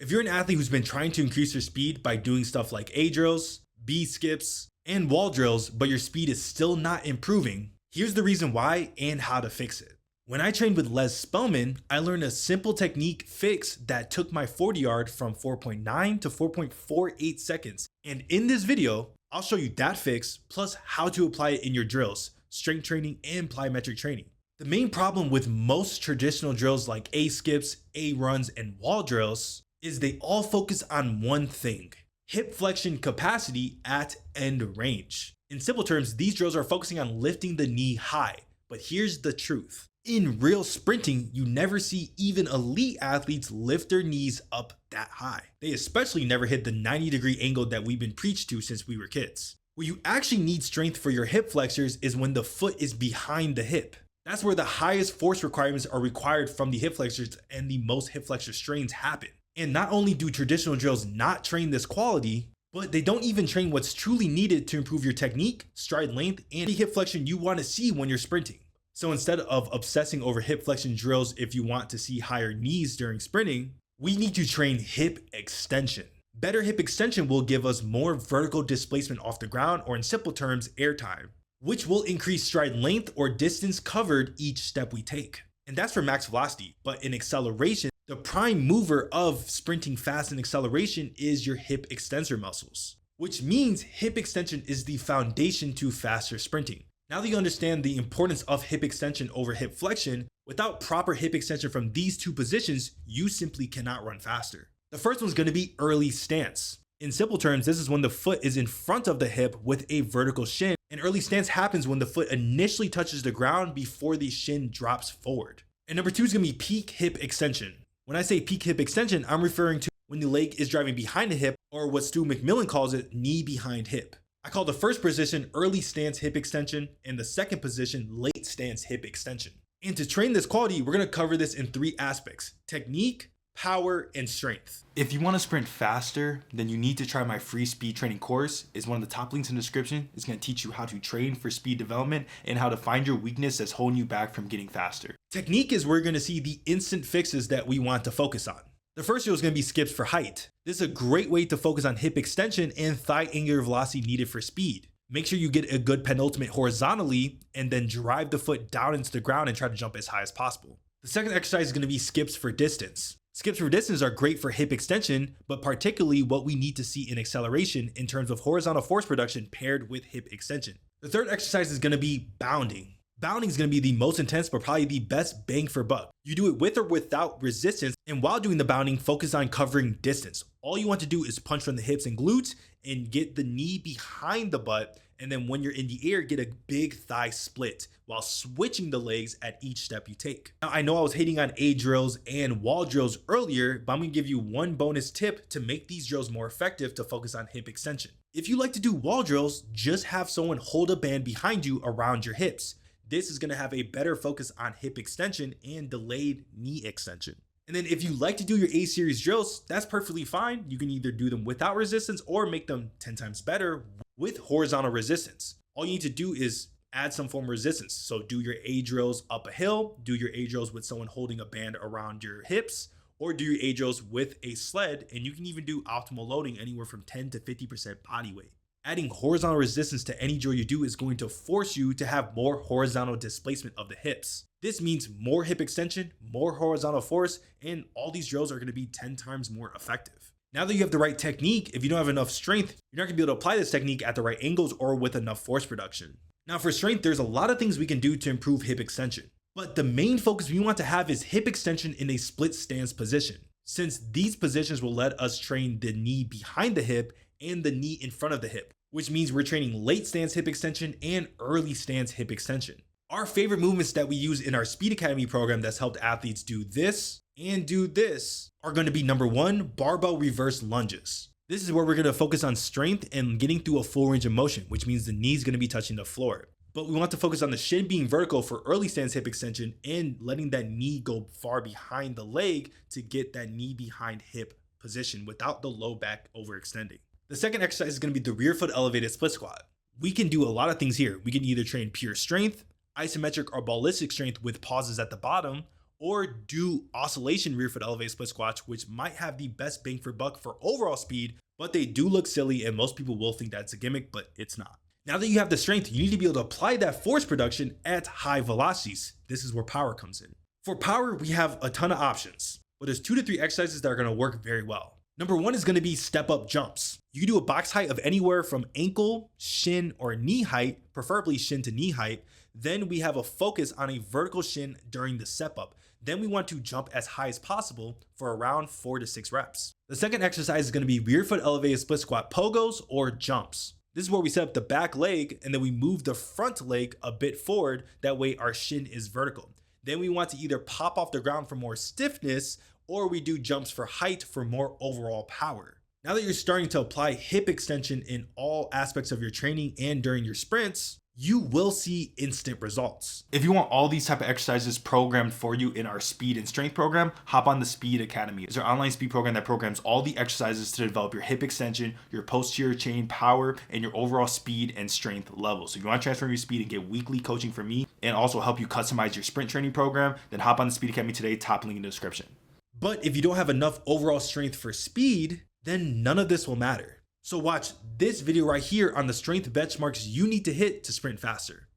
If you're an athlete who's been trying to increase your speed by doing stuff like A drills, B skips, and wall drills, but your speed is still not improving, here's the reason why and how to fix it. When I trained with Les Spellman, I learned a simple technique fix that took my 40 yard from 4.9 to 4.48 seconds. And in this video, I'll show you that fix plus how to apply it in your drills, strength training, and plyometric training. The main problem with most traditional drills like A skips, A runs, and wall drills is they all focus on one thing: hip flexion capacity at end range. In simple terms, these drills are focusing on lifting the knee high. But here's the truth. In real sprinting, you never see even elite athletes lift their knees up that high. They especially never hit the 90-degree angle that we've been preached to since we were kids. Where you actually need strength for your hip flexors is when the foot is behind the hip. That's where the highest force requirements are required from the hip flexors and the most hip flexor strains happen. And not only do traditional drills not train this quality, but they don't even train what's truly needed to improve your technique, stride length, and the hip flexion you want to see when you're sprinting. So instead of obsessing over hip flexion drills if you want to see higher knees during sprinting, we need to train hip extension. Better hip extension will give us more vertical displacement off the ground, or in simple terms, air time, which will increase stride length or distance covered each step we take. And that's for max velocity. But in acceleration, the prime mover of sprinting fast and acceleration is your hip extensor muscles, which means hip extension is the foundation to faster sprinting. Now that you understand the importance of hip extension over hip flexion, without proper hip extension from these two positions, you simply cannot run faster. The first one's going to be early stance. In simple terms, this is when the foot is in front of the hip with a vertical shin, and early stance happens when the foot initially touches the ground before the shin drops forward. And number two is going to be peak hip extension. When I say peak hip extension, I'm referring to when the leg is driving behind the hip, or what Stu McMillan calls it, knee behind hip. I call the first position early stance hip extension and the second position late stance hip extension. And to train this quality, we're going to cover this in three aspects: technique, power, and strength. If you want to sprint faster, then you need to try my free speed training course. It's one of the top links in the description. It's going to teach you how to train for speed development and how to find your weakness that's holding you back from getting faster. Technique is where you're going to see the instant fixes that we want to focus on. The first drill is going to be skips for height. This is a great way to focus on hip extension and thigh angular velocity needed for speed. Make sure you get a good penultimate horizontally and then drive the foot down into the ground and try to jump as high as possible. The second exercise is going to be skips for distance. Skips for distance are great for hip extension, but particularly what we need to see in acceleration in terms of horizontal force production paired with hip extension. The third exercise is going to be bounding. Bounding is going to be the most intense, but probably the best bang for buck. You do it with or without resistance, and while doing the bounding, focus on covering distance. All you want to do is punch from the hips and glutes and get the knee behind the butt, and then when you're in the air, get a big thigh split while switching the legs at each step you take. Now, I know I was hating on A drills and wall drills earlier, but I'm going to give you one bonus tip to make these drills more effective to focus on hip extension. If you like to do wall drills, just have someone hold a band behind you around your hips. This is going to have a better focus on hip extension and delayed knee extension. And then if you like to do your A series drills, that's perfectly fine. You can either do them without resistance or make them 10 times better with horizontal resistance. All you need to do is add some form of resistance. So do your A drills up a hill, do your A drills with someone holding a band around your hips, or do your A drills with a sled. And you can even do optimal loading anywhere from 10 to 50% body weight. Adding horizontal resistance to any drill you do is going to force you to have more horizontal displacement of the hips. This means more hip extension, more horizontal force, and all these drills are going to be 10 times more effective. Now that you have the right technique, if you don't have enough strength, you're not going to be able to apply this technique at the right angles or with enough force production. Now for strength, there's a lot of things we can do to improve hip extension, but the main focus we want to have is hip extension in a split stance position, since these positions will let us train the knee behind the hip and the knee in front of the hip, which means we're training late stance hip extension and early stance hip extension. Our favorite movements that we use in our Speed Academy program that's helped athletes do this and do this are going to be number one, barbell reverse lunges. This is where we're going to focus on strength and getting through a full range of motion, which means the knee is going to be touching the floor. But we want to focus on the shin being vertical for early stance hip extension and letting that knee go far behind the leg to get that knee behind hip position without the low back overextending. The second exercise is going to be the rear foot elevated split squat. We can do a lot of things here. We can either train pure strength, isometric or ballistic strength with pauses at the bottom, or do oscillation rear foot elevated split squats, which might have the best bang for buck for overall speed, but they do look silly and most people will think that's a gimmick, but it's not. Now that you have the strength, you need to be able to apply that force production at high velocities. This is where power comes in. For power, we have a ton of options, but there's 2 to 3 exercises that are going to work very well. Number 1 is going to be step up jumps. You can do a box height of anywhere from ankle, shin, or knee height, preferably shin to knee height. Then we have a focus on a vertical shin during the step up. Then we want to jump as high as possible for around 4 to 6 reps. The second exercise is going to be rear foot elevated split squat pogos or jumps. This is where we set up the back leg and then we move the front leg a bit forward. That way our shin is vertical. Then we want to either pop off the ground for more stiffness or we do jumps for height for more overall power. Now that you're starting to apply hip extension in all aspects of your training and during your sprints, you will see instant results. If you want all these type of exercises programmed for you in our speed and strength program, hop on the Speed Academy. It's our online speed program that programs all the exercises to develop your hip extension, your posterior chain power, and your overall speed and strength levels. So if you want to transform your speed and get weekly coaching from me and also help you customize your sprint training program, then hop on the Speed Academy today, top link in the description. But if you don't have enough overall strength for speed, then none of this will matter. So watch this video right here on the strength benchmarks you need to hit to sprint faster.